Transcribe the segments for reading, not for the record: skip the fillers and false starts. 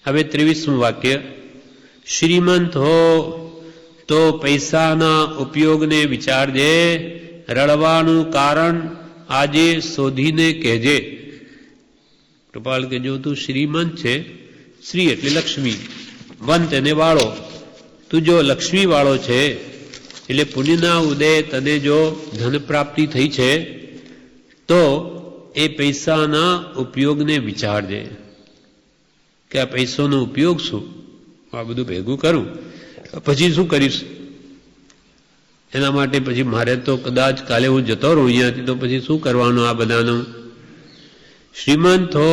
હવે 23મું વાક્ય, શ્રીમંત હો તો પૈસાના ઉપયોગને વિચારજે, રડવાનું કારણ આજે શોધીને કહેજે. કૃપાલ કે જો તું શ્રીમંત છે, શ્રી એટલે લક્ષ્મી, વંત એને વાળો, તું જો લક્ષ્મી વાળો છે એટલે પુણ્યના ઉદય તને જો ધન પ્રાપ્તિ થઈ છે તો એ પૈસાના ઉપયોગને વિચારજે કે આ પૈસાનો ઉપયોગ શું, આ બધું ભેગું કરું પછી શું કરીશ, એના માટે પછી મારે તો કદાચ કાલે હું જતો રહું અહીંયાથી તો પછી શું કરવાનું આ બધાનું. શ્રીમંત હો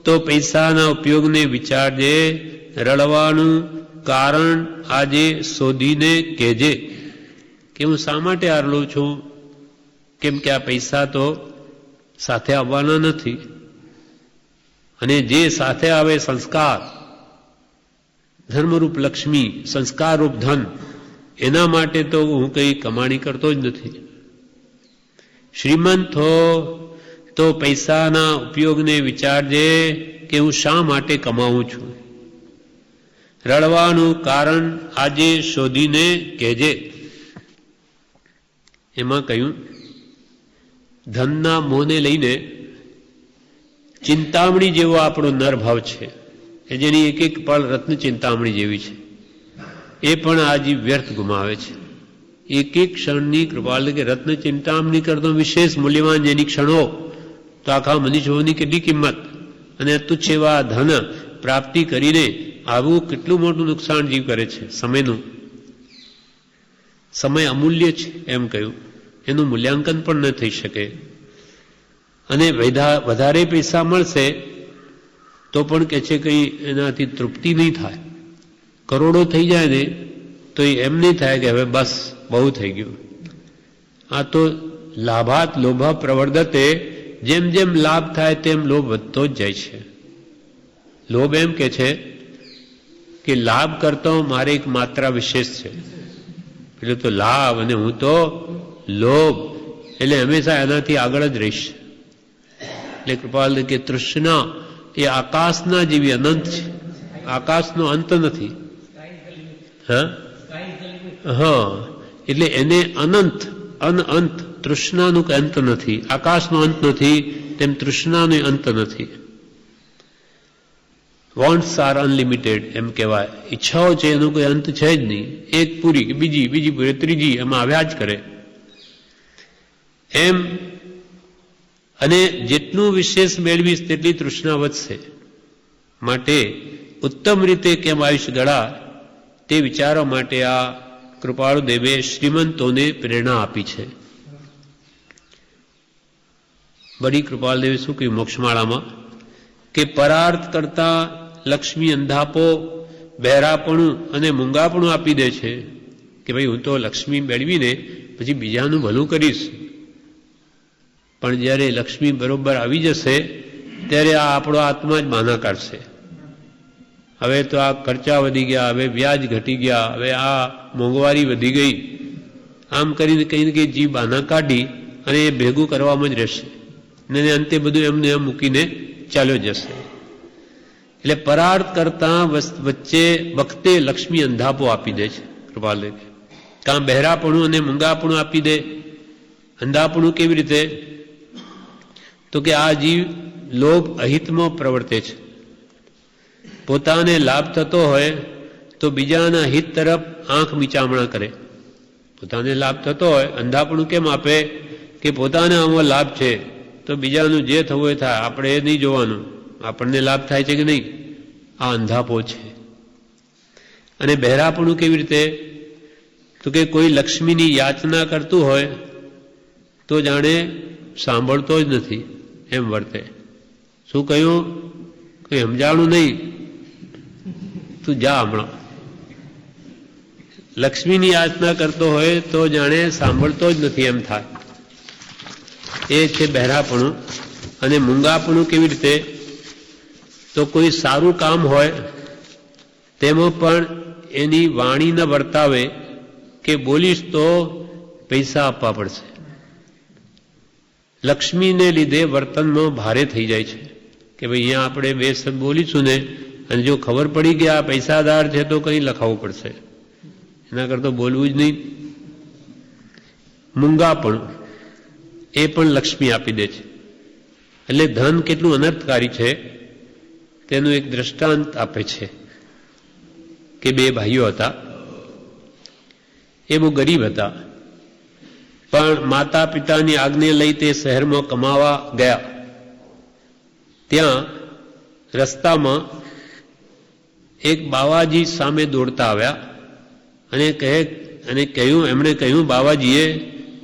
તો પૈસાના ઉપયોગને વિચારજે, રડવાનું કારણ આજે શોધીને કહેજે કે હું શા માટે આરલું છું, કેમ કે આ પૈસા તો સાથે આવવાના નથી, અને જે સાથે આવે સંસ્કાર, ધર્મરૂપ લક્ષ્મી, સંસ્કારરૂપ ધન, એના માટે તો હું કંઈ કમાણી કરતો જ નથી. શ્રીમંત હો તો પૈસાના ઉપયોગને વિચારજે કે હું શા માટે કમાવું છું, રડવાનું કારણ આજે શોધીને કહેજે. એમાં કહ્યું ધનના મોહને લઈને ચિંતામણી જેવો આપણો નરભાવ છે કે જેની એક એક પળ રત્ન ચિંતામણી જેવી છે, એ પણ આજી વ્યર્થ ગુમાવે છે. એક એક ક્ષણની કૃપાલ કે રત્ન ચિંતામણી કરતો વિશેષ મૂલ્યવાન જેની ક્ષણો, તો આખા મનુષ્યોની કેટલી કિંમત, અને તુચ્છ એવા ધન પ્રાપ્તિ કરીને આવું કેટલું મોટું નુકસાન જીવ કરે છે. સમયનું, સમય અમૂલ્ય છે એમ કહ્યું, એનું મૂલ્યાંકન પણ ન થઈ શકે. અને વધારે પૈસા મળશે તો પણ કે છે કંઈ એનાથી તૃપ્તિ નહીં થાય. કરોડો થઈ જાય ને તો એમ નહીં થાય કે હવે બસ બહુ થઈ ગયું. આ તો લાભાત લોભા પ્રવર્ધતે, જેમ જેમ લાભ થાય તેમ લોભ વધતો જ જાય છે. લોભ એમ કે છે કે લાભ કરતો મારે એક માત્રા વિશેષ છે, એટલે તો લાભ, અને હું તો લોભ, એટલે હંમેશા એનાથી આગળ જ રહીશ. એટલે કૃપાલ કે તૃષ્ણા એ આકાશના જેવી અનંત છે, આકાશનો અંત નથી. હા, એટલે એને અનંત, અનંત, તૃષ્ણાનું કે અંત નથી. આકાશનો અંત નથી તેમ તૃષ્ણાનો અંત નથી. વોન્ટ્સ આર અનલિમિટેડ એમ કહેવાય. ઈચ્છાઓ છે એનો કોઈ અંત છે જ નહીં. એક પૂરી કે બીજી, બીજી પૂરી, ત્રીજી, એમાં આવ્યા જ કરે એમ. અને જેટલું વિશેષ મેળવીશ તેટલી તૃષ્ણા વધશે. માટે ઉત્તમ રીતે કેમ આયુષ્ય ગળા તે વિચારવા માટે આ કૃપાળુ દેવે શ્રીમંતોને પ્રેરણા આપી છે. બડી કૃપાલ દેવે શું કહ્યું મોક્ષમાળામાં કે પરાર્થ કરતા લક્ષ્મી અંધાપો, બહેરાપણું અને મૂંગાપણું આપી દે છે કે ભાઈ હું તો લક્ષ્મી મેળવીને પછી બીજાનું ભલું કરીશ. પણ જ્યારે લક્ષ્મી બરોબર આવી જશે ત્યારે આ આપણો આત્મા જ બહાના કાઢશે. હવે તો આ ખર્ચા વધી ગયા, હવે વ્યાજ ઘટી ગયા, હવે આ મોંઘવારી વધી ગઈ, આમ કરીને કંઈ ને કંઈ જીવ બહાના કાઢી અને એ ભેગું કરવામાં જ રહેશે, અને અંતે બધું એમને એમ મૂકીને ચાલ્યો જશે. એટલે પરાર્થ કરતા વચ્ચે વખતે લક્ષ્મી અંધાપો આપી દે છે કૃપાલ દેવ. કાં બહેરાપણું અને મૂંગાપણું આપી દે. અંધાપણું કેવી રીતે? તો કે આ જીવ લોભ અહિતમાં પ્રવર્તે છે. પોતાને લાભ થતો હોય તો બીજાના હિત તરફ આંખ મીચામણા કરે. પોતાને લાભ થતો હોય, અંધાપણું કેમ આપે કે પોતાને આમાં લાભ છે તો બીજાનું જે થવું એ થાય, આપણે એ નહીં જોવાનું, આપણને લાભ થાય છે કે નહીં. આ અંધાપો છે. અને બહેરાપણું કેવી રીતે? તો કે કોઈ લક્ષ્મીની યાચના કરતું હોય તો જાણે સાંભળતો જ નથી એમ વર્તે. શું કહ્યું? કંઈ સમજાણું નહીં, તું જા હમણાં. લક્ષ્મીની યાચના કરતો હોય તો જાણે સાંભળતો જ નથી એમ થાય. એ છે બહેરાપણું. અને મૂંગાપણું કેવી રીતે? તો કોઈ સારું કામ હોય તેમાં પણ એની વાણી ન વર્તાવે કે બોલીશ તો પૈસા આપવા પડશે. લક્ષ્મીને લીધે વર્તનમાં ભારે થઈ જાય છે કે ભાઈ અહીંયા આપણે બે શબ્દ બોલીશું ને અને જો ખબર પડી કે આ પૈસાદાર છે તો કંઈ લખાવવું પડશે, એના કરતાં બોલવું જ નહીં. મૂંગાપણું એ પણ લક્ષ્મી આપી દે છે. એટલે ધન કેટલું અનર્થકારી છે તેનું એક દ્રષ્ટાંત આપે છે કે બે ભાઈઓ હતા. એ બહુ ગરીબ હતા, પણ માતા પિતાની આજ્ઞા લઈ તે શહેરમાં કમાવા ગયા. ત્યાં રસ્તામાં એક બાવાજી સામે દોડતા આવ્યા અને એમણે કહ્યું બાવાજીએ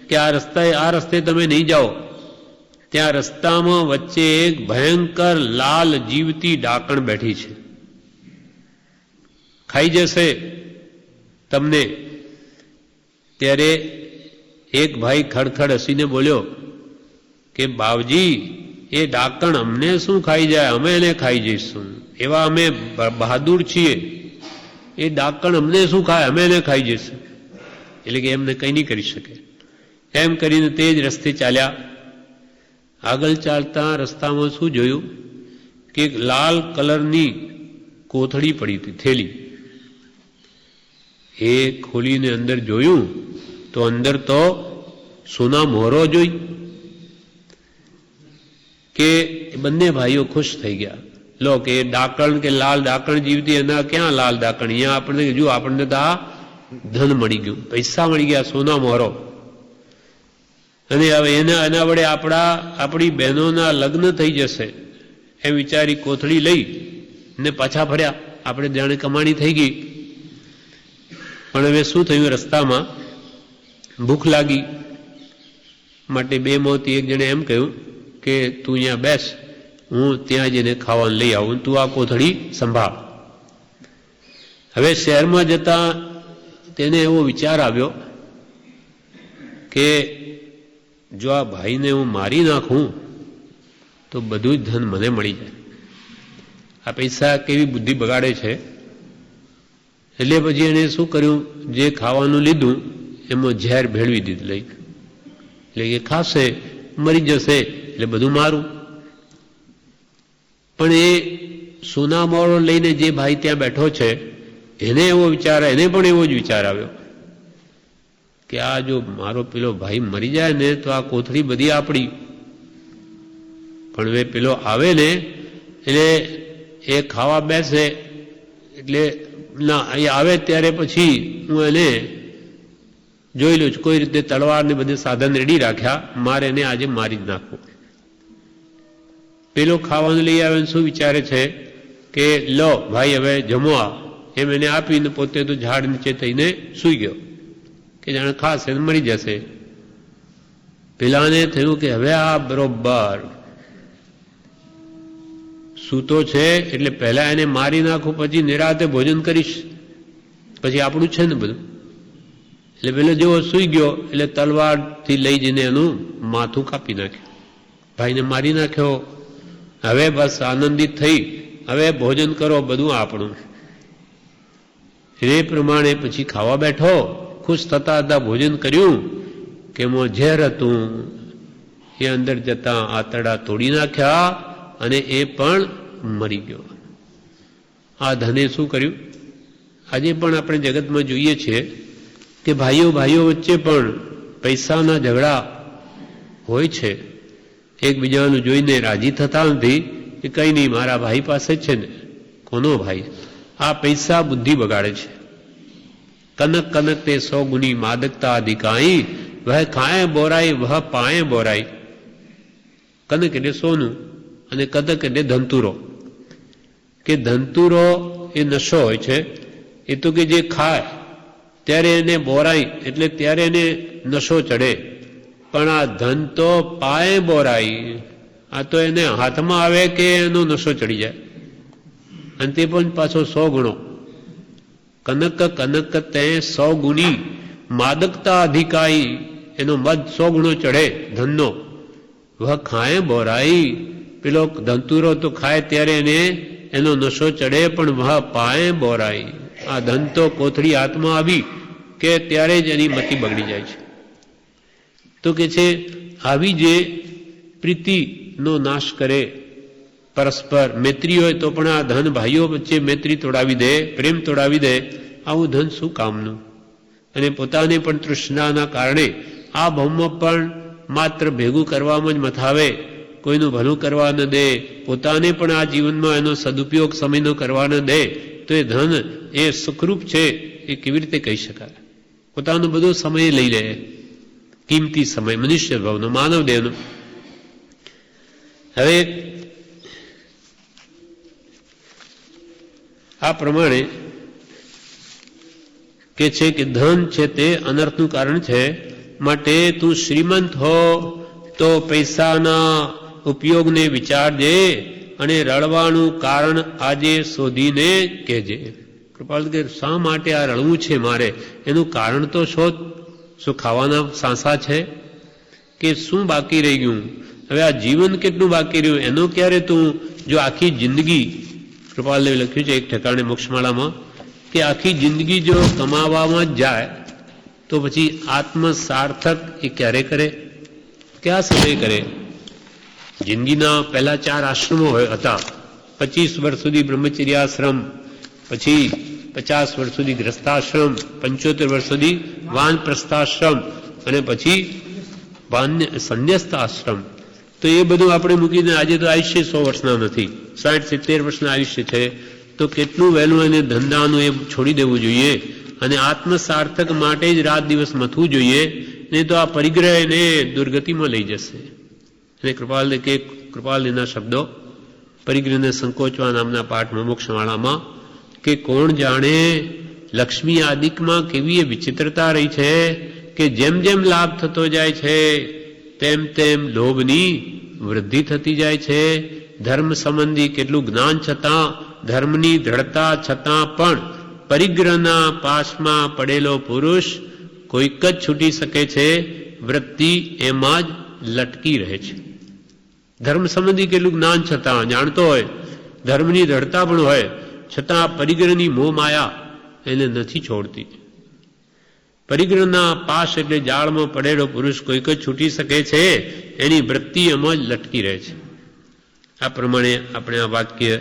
કે આ રસ્તે તમે નહીં જાઓ. ત્યાં રસ્તામાં વચ્ચે એક ભયંકર લાલ જીવતી ડાકણ બેઠી છે, ખાઈ જશે તમને. ત્યારે એક ભાઈ ખડખડ હસીને બોલ્યો કે બાવજી, એ ડાકણ અમને શું ખાઈ જાય, અમે એને ખાઈ જઈશું, એવા અમે બહાદુર છીએ. એ ડાકણ અમને શું ખાય, અમે એને ખાઈ જઈશું. એટલે કે એમને કંઈ નહીં કરી શકે. એમ કરીને તે જ રસ્તે ચાલ્યા. આગળ ચાલતા રસ્તામાં શું જોયું કે એક લાલ કલરની કોથળી પડી હતી, થેલી. એ ખોલીને અંદર જોયું તો અંદર તો સોના મોહરો જોઈ. કે બંને ભાઈઓ ખુશ થઈ ગયા. લો કે ડાકણ કે લાલ ડાકણ જીવતી, એના ક્યાં લાલ ડાકણ, અહીંયા આપણને તો આ ધન મળી ગયું, પૈસા મળી ગયા, સોના મોહરો. અને હવે એના વડે આપણી બહેનોના લગ્ન થઈ જશે એમ વિચારી કોથળી લઈ ને પાછા ફર્યા. આપણે જાણે કમાણી થઈ ગઈ. પણ હવે શું થયું, રસ્તામાં ભૂખ લાગી. માટે બે માંથી એક જણે એમ કહ્યું કે તું અહીંયા બેસ, હું ત્યાં જઈને ખાવાનું લઈ આવું, તું આ કોથળી સંભાળ. હવે શહેરમાં જતા તેને એવો વિચાર આવ્યો કે જો આ ભાઈને હું મારી નાખું તો બધું જ ધન મને મળી જાય. આ પૈસા કેવી બુદ્ધિ બગાડે છે. એટલે પછી એને શું કર્યું, જે ખાવાનું લીધું એમાં ઝેર ભેળવી દીધું લઈ. એટલે એ ખાશે, મરી જશે, એટલે બધું મારું. પણ એ સોના મોહરો લઈને જે ભાઈ ત્યાં બેઠો છે એને પણ એવો જ વિચાર આવ્યો કે આ જો મારો પેલો ભાઈ મરી જાય ને તો આ કોથળી બધી આપણી. પણ હવે પેલો આવે ને એટલે એ ખાવા બેસે એટલે ના, એ આવે ત્યારે પછી હું એને જોઈ લઉં છું, કોઈ રીતે તલવાર ને બધે સાધન રેડી રાખ્યા, મારે એને આજે મારી જ નાખવું. પેલો ખાવાનું લઈ આવે શું વિચારે છે કે લો ભાઈ હવે જમો આ, એમ એને આપીને પોતે તો ઝાડ નીચે થઈને સૂઈ ગયો કે જાણે ખાશે મરી જશે. પેલાને થયું કે હવે આ બરોબર સૂતો છે એટલે પહેલા એને મારી નાખું, પછી નિરાતે ભોજન કરીશ, પછી આપણું છે ને બધું. એટલે પેલો જેવો સૂઈ ગયો એટલે તલવારથી લઈ જઈને એનું માથું કાપી નાખ્યું, ભાઈને મારી નાખ્યો. હવે બસ આનંદિત થઈ, હવે ભોજન કરો, બધું આપણું. એ પ્રમાણે પછી ખાવા બેઠો, ખુશ થતા હતા ભોજન કર્યું કે એમાં ઝેર હતું. એ અંદર જતા આંતરડા તોડી નાખ્યા અને એ પણ મરી ગયો. આ ધને શું કર્યું? આજે પણ આપણે જગતમાં જોઈએ છીએ કે ભાઈઓ વચ્ચે પણ પૈસાના ઝઘડા હોય છે. એકબીજાનું જોઈને રાજી થતા નથી કે કંઈ નહીં, મારા ભાઈ પાસે જ છે ને. કોનો ભાઈ? આ પૈસા બુદ્ધિ બગાડે છે. કનક કનક તે 100 ગુની માદકતા અધિકાઈ, વહ ખાએ બોરાઈ વહ પાએ બોરાઈ. કનક એટલે સોનું અને કદક એટલે ધંતુરો. કે ધંતુરો એ નશો હોય છે. એ તો કે જે ખાય ત્યારે એને બોરાઈ એટલે ત્યારે એને નશો ચડે. પણ આ ધન તો પાએ બોરાઈ, આ તો એને હાથમાં આવે કે એનો નશો ચડી જાય. અને તે પણ પાછો 100 ગણો. કનક કનક તે 100 ગુની માદકતા અધિકાઈ, એનો મદ 100 ગુણો ચડે ધનનો. વહ ખાય બોરાઈ, પેલો ધંતુરો તો ખાય ત્યારે એનો નશો ચડે, પણ વહ પાએ બોરાઈ, આ ધન તો કોથળી હાથમાં આવી કે ત્યારે જ એની મતિ બગડી જાય છે. તો કે છે આવી જે પ્રીતિનો નાશ કરે, પરસ્પર મૈત્રી હોય તો પણ આ ધન ભાઈઓ વચ્ચે મૈત્રી તોડાવી દે, પ્રેમ તોડાવી દે, આવું ધન શું કામનું? અને પોતાને પણ તૃષ્ણાના કારણે આ ભાવમાં પણ માત્ર ભેગું કરવામાં જ મથાવે, કોઈનું ભલું કરવા ન દે, પોતાને પણ આ જીવનમાં એનો સદુપયોગ સમયનો કરવા ન દે, તો એ ધન એ સુખરૂપ છે એ કેવી રીતે કહી શકાય? પોતાનો બધો સમય લઈ લે, કિંમતી સમય, મનુષ્ય ભાવનો, માનવ દેહનો. હવે આ પ્રમાણે કે છે કે ધન છે તે અનર્થનું કારણ છે, માટે તું શ્રીમંત હો તો પૈસાના ઉપયોગને વિચારજે અને રડવાનું કારણ આજે શોધીને કહેજે. કૃપાલ કે શા માટે આ રડવું છે મારે? એનું કારણ તો શોધ. શું ખાવાના સાંસા છે કે શું બાકી રહી ગયું? હવે આ જીવન કેટલું બાકી રહ્યું એનો ક્યારે તું, જો આખી જિંદગી, કૃપાલદેવે લખ્યું છે એક ઠેકાણે મોક્ષમાળામાં કે આખી જિંદગી જો કમાવામાં જ જાય તો પછી આત્મ સાર્થક એ ક્યારે કરે, કયા સમય કરે? જિંદગીના પહેલા 4 આશ્રમો હતા. 25 વર્ષ સુધી બ્રહ્મચર્યાશ્રમ, પછી 50 વર્ષ સુધી ગ્રસ્તાશ્રમ, 75 વર્ષ સુધી વાનપ્રસ્થાશ્રમ અને પછી સંન્યસ્ત આશ્રમ. તો એ બધું આપણે મૂકીને આજે તો આયુષ્ય 100 વર્ષના નથી, 60-70 વર્ષના આયુષ્ય છે. તો કેટલું વહેલું એને ધંધાનું એ છોડી દેવું જોઈએ અને આત્મસાર્થક માટે જ રાત દિવસ મથવું જોઈએ, નહીં તો આ પરિગ્રહ એને દુર્ગતિમાં લઈ જશે. અને કૃપાલના શબ્દો પરિગ્રહને સંકોચવા નામના પાઠમાં મોક્ષમાળામાં કે કોણ જાણે લક્ષ્મી આદિકમાં કેવી એ વિચિત્રતા રહી છે કે જેમ જેમ લાભ થતો જાય છે તેમ તેમ લોભની વૃદ્ધિ થતી જાય છે. ધર્મ સંબંધી કેટલું જ્ઞાન છતાં, ધર્મની દ્રઢતા છતાં પણ પરિગ્રહના પાશમાં પડેલો પુરુષ કોઈક જ છૂટી શકે છે, વૃત્તિ એમાં જ લટકી રહે છે. ધર્મ સંબંધી કેટલું જ્ઞાન છતાં, જાણતો હોય, ધર્મની દ્રઢતા પણ હોય, છતાં પરિગ્રહની મોહ માયા એને નથી છોડતી. પરિગ્રહના પાશ એટલે જાળમાં પડેલો પુરુષ કોઈક જ છૂટી શકે છે, એની વૃત્તિ એમાં જ લટકી રહે છે. આ પ્રમાણે આપણે આ વાક્ય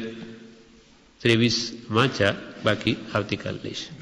23 વાંચ્યા, બાકી આવતીકાલ લઈશું.